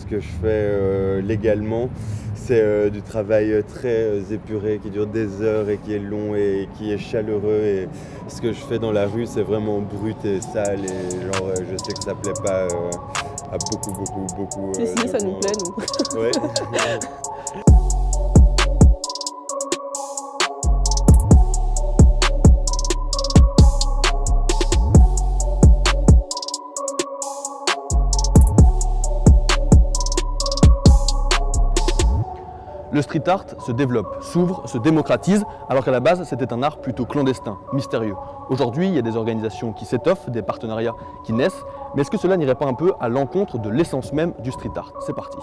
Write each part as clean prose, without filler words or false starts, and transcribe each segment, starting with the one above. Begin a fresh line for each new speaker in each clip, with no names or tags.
que je fais légalement. C'est du travail très épuré, qui dure des heures et qui est long et qui est chaleureux. Et ce que je fais dans la rue, c'est vraiment brut et sale. Et genre, je sais que ça plaît pas à beaucoup.
Et si, ça nous plaît, nous.
Ouais.
Le street art se développe, s'ouvre, se démocratise, alors qu'à la base c'était un art plutôt clandestin, mystérieux. Aujourd'hui, il y a des organisations qui s'étoffent, des partenariats qui naissent, mais est-ce que cela n'irait pas un peu à l'encontre de l'essence même du street art? C'est parti.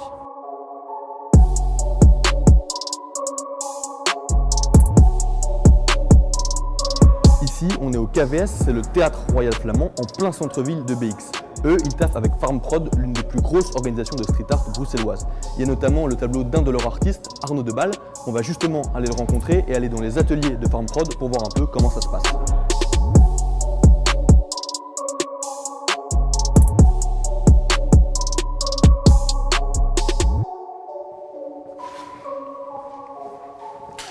Ici, on est au KVS, c'est le Théâtre Royal Flamand, en plein centre-ville de BX. Eux, ils taffent avec FarmProd, l'une des plus grosses organisations de street art bruxelloise. Il y a notamment le tableau d'un de leurs artistes, Arnaud Deballe. On va justement aller le rencontrer et aller dans les ateliers de FarmProd pour voir un peu comment ça se passe.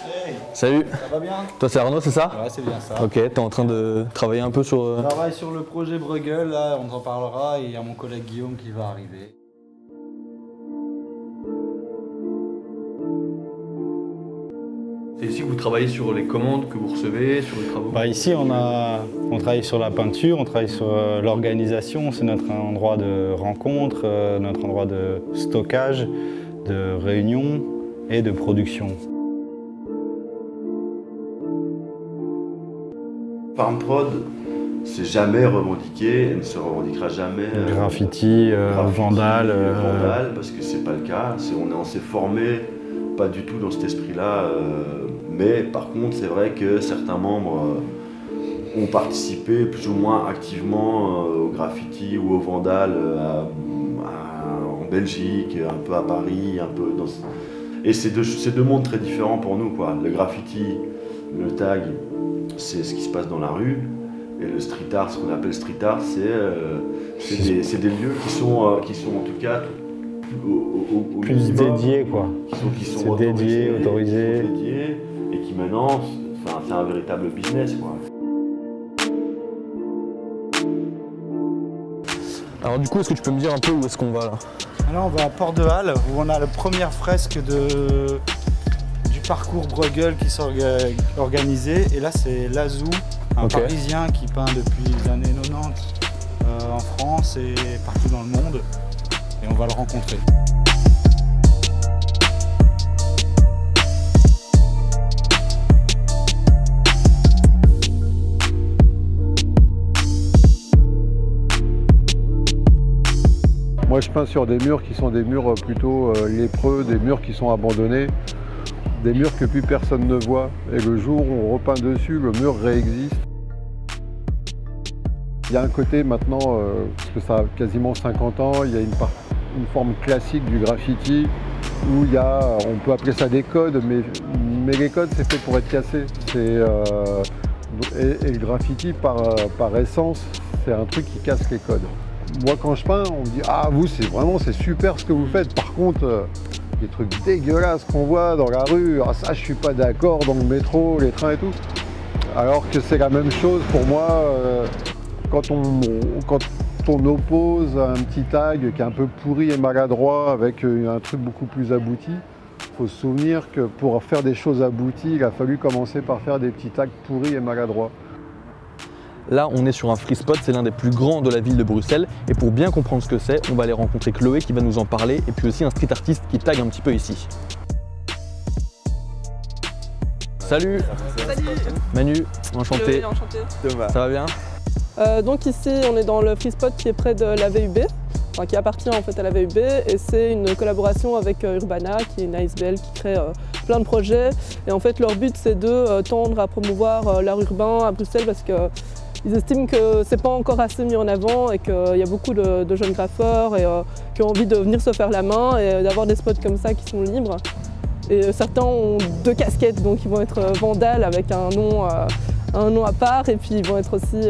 Hey,
Salut.
ça va bien?
Toi c'est Arnaud, c'est ça?
Ouais, c'est bien ça.
Ok, t'es en train de travailler un peu sur...
Je travaille sur le projet Bruegel, là, on en parlera, et il y a mon collègue Guillaume qui va arriver.
C'est ici que vous travaillez sur les commandes que vous recevez, sur les travaux?
Ici, on travaille sur la peinture, on travaille sur l'organisation, c'est notre endroit de rencontre, notre endroit de stockage, de réunion et de production.
FarmProd, c'est jamais revendiqué et ne se revendiquera jamais.
Graffiti, vandal.
Parce que c'est pas le cas. On s'est formé pas du tout dans cet esprit-là. Mais par contre, c'est vrai que certains membres ont participé plus ou moins activement au graffiti ou au vandal en Belgique, un peu à Paris, un peu dans... Et c'est deux mondes très différents pour nous, quoi. Le graffiti, le tag, c'est ce qui se passe dans la rue, et le street art, ce qu'on appelle street art, c'est des lieux qui sont en tout cas
plus dédiés, quoi.
Qui sont
c'est dédié, autorisé.
Dédiés, et qui maintenant, c'est un véritable business, quoi.
Alors du coup, est-ce que tu peux me dire un peu où est-ce qu'on va là?
Alors on va à Port-de-Halle, où on a la première fresque du parcours Bruegel qui s'est organisé. Et là, c'est Lazou, un Parisien qui peint depuis les années 90 en France et partout dans le monde. Et on va le rencontrer.
Moi je peins sur des murs qui sont des murs plutôt lépreux, des murs qui sont abandonnés, des murs que plus personne ne voit. Et le jour où on repeint dessus, le mur réexiste. Il y a un côté maintenant, parce que ça a quasiment 50 ans, il y a une forme classique du graffiti où il y a, on peut appeler ça des codes, mais les codes c'est fait pour être cassé. Et le graffiti par essence, c'est un truc qui casse les codes. Moi quand je peins, on me dit « Ah vous c'est super ce que vous faites, par contre les trucs dégueulasses qu'on voit dans la rue, ah, ça je suis pas d'accord, dans le métro, les trains et tout ». Alors que c'est la même chose pour moi quand on oppose un petit tag qui est un peu pourri et maladroit avec un truc beaucoup plus abouti. Il faut se souvenir que pour faire des choses abouties, il a fallu commencer par faire des petits tags pourris et maladroits.
Là, on est sur un free spot, c'est l'un des plus grands de la ville de Bruxelles. Et pour bien comprendre ce que c'est, on va aller rencontrer Chloé qui va nous en parler, et puis aussi un street artiste qui tag un petit peu ici. Salut.
Salut.
Manu, enchanté.
Chloé, enchanté.
Thomas.
Ça va bien?
Donc ici, on est dans le free spot qui est près de la VUB, enfin, qui appartient en fait à la VUB, et c'est une collaboration avec Urbana, qui est une ASBL qui crée plein de projets. Et en fait, leur but, c'est de tendre à promouvoir l'art urbain à Bruxelles parce que ils estiment que c'est pas encore assez mis en avant et qu'il y a beaucoup de jeunes graffeurs et, qui ont envie de venir se faire la main et d'avoir des spots comme ça qui sont libres. Et certains ont 2 casquettes, donc ils vont être vandales avec un nom un nom à part et puis ils vont être aussi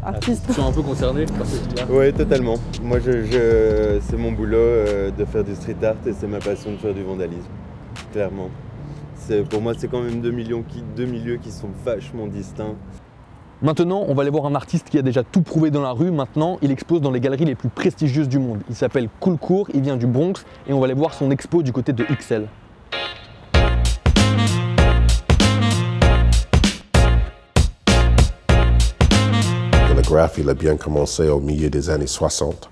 artistes.
Ils sont un peu concernés par cette idée-là?
Oui, totalement. Moi, c'est mon boulot de faire du street art et c'est ma passion de faire du vandalisme, clairement. Pour moi, c'est quand même deux milieux qui sont vachement distincts.
Maintenant, on va aller voir un artiste qui a déjà tout prouvé dans la rue. Maintenant, il expose dans les galeries les plus prestigieuses du monde. Il s'appelle Coolcourt, il vient du Bronx et on va aller voir son expo du côté de XL.
Le graphe, il a bien commencé au milieu des années 60.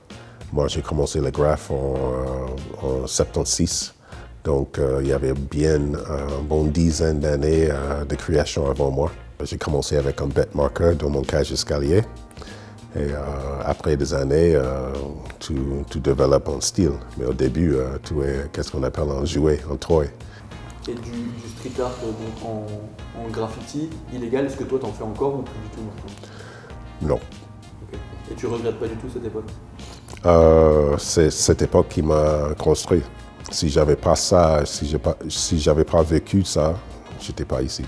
Moi, j'ai commencé le graphe en 76. Donc, il y avait bien une bonne dizaine d'années de création avant moi. J'ai commencé avec un bête marqueur dans mon cage escalier. Et après des années, tu développes un style. Mais au début, tu es qu'est-ce qu'on appelle un jouet, un toy.
Et du street art en graffiti illégal, est-ce que toi t'en fais encore ou plus du tout maintenant?
Non.
Okay. Et tu regrettes pas du tout cette époque?
C'est cette époque qui m'a construit. Si j'avais pas ça, si j'avais pas vécu ça, j'étais pas ici.